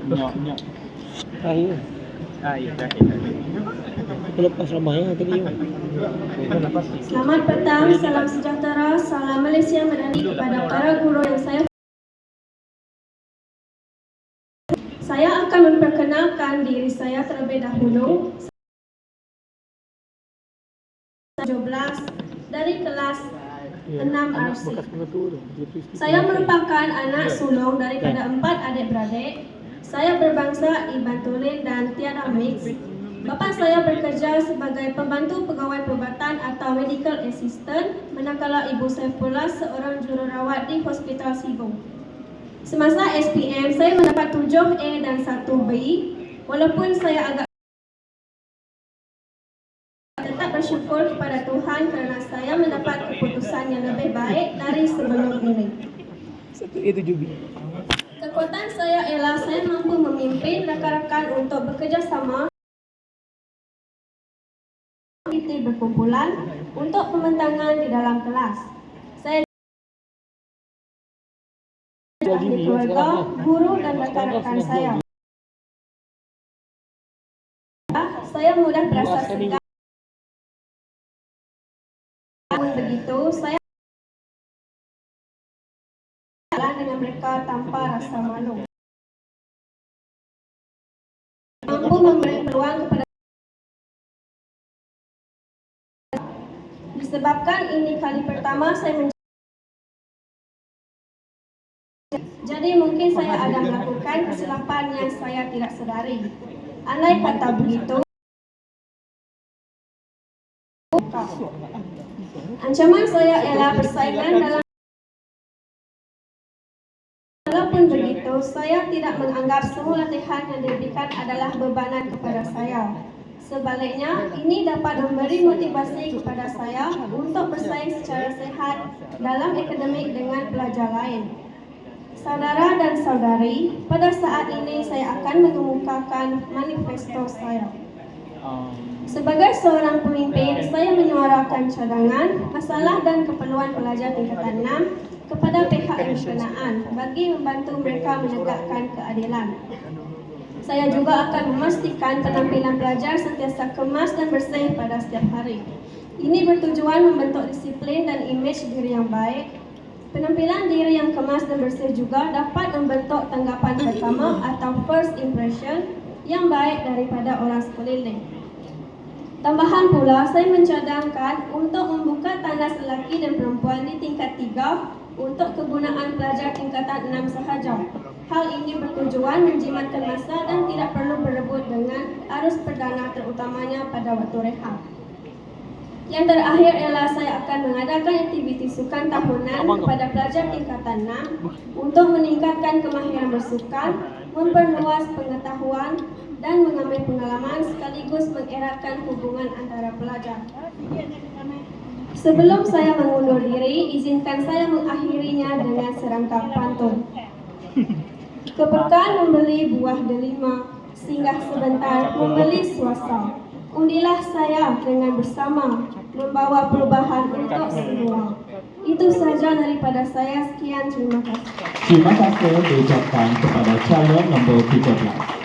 Nyok. Ayo. Lepas ramai tadi. Selamat petang, salam sejahtera, salam Malaysia Madani kepada para guru yang saya akan memperkenalkan diri saya terlebih dahulu. 17 dari kelas 6 RC. Saya merupakan anak sulung daripada 4 adik-beradik. Saya berbangsa Iban Tulin dan Tiada Mix. Bapa saya bekerja sebagai pembantu pegawai perubatan atau medical assistant, manakala ibu saya pula seorang jururawat di Hospital Sibu. Semasa SPM, saya mendapat 7A dan 1B, walaupun saya agak tetap bersyukur kepada Tuhan kerana saya mendapat keputusan yang lebih baik dari sebelum ini. 7B. Kekuatan saya ialah saya mampu memimpin rakan-rakan untuk bekerja sama di berkumpulan untuk pembentangan di dalam kelas. Saya ahli keluarga, guru dan rakan-rakan saya. Saya mudah berasa segan. Namun begitu, saya jalan dengan mereka tanpa rasa malu. Mampu memberi peluang kepada disebabkan ini kali pertama saya jadi mungkin saya ada melakukan kesilapan yang saya tidak sedari. Andai kata begitu, ancaman saya ialah persaingan dalam. Walaupun begitu, saya tidak menganggap semua latihan yang diberikan adalah bebanan kepada saya. Sebaliknya, ini dapat memberi motivasi kepada saya untuk bersaing secara sehat dalam akademik dengan pelajar lain. Saudara dan saudari, pada saat ini saya akan mengemukakan manifesto saya. Sebagai seorang pemimpin, saya menyuarakan cadangan, masalah dan keperluan pelajar tingkatan 6 kepada pihak yang berkenaan bagi membantu mereka menegakkan keadilan. Saya juga akan memastikan penampilan pelajar sentiasa kemas dan bersih pada setiap hari. Ini bertujuan membentuk disiplin dan imej diri yang baik. Penampilan diri yang kemas dan bersih juga dapat membentuk tanggapan pertama atau first impression yang baik daripada orang sekeliling. Tambahan pula, saya mencadangkan untuk membuka tandas lelaki dan perempuan di tingkat 3 untuk kegunaan pelajar tingkatan 6 sahaja. Hal ini bertujuan menjimatkan masa dan tidak perlu berebut dengan arus perdana terutamanya pada waktu rehat. Yang terakhir ialah saya akan mengadakan aktiviti sukan tahunan kepada pelajar tingkatan 6 untuk meningkatkan kemahiran bersukan, memperluas pengetahuan dan mengambil pengalaman sekaligus mengeratkan hubungan antara pelajar. Sebelum saya mengundur diri, izinkan saya mengakhirinya dengan serangkap pantun. Kepekaan membeli buah delima, singgah sebentar membeli swasta. Undilah saya dengan bersama, membawa perubahan untuk semua. Itu saja daripada saya. Sekian, terima kasih. Terima kasih diucapkan kepada calon nombor 13.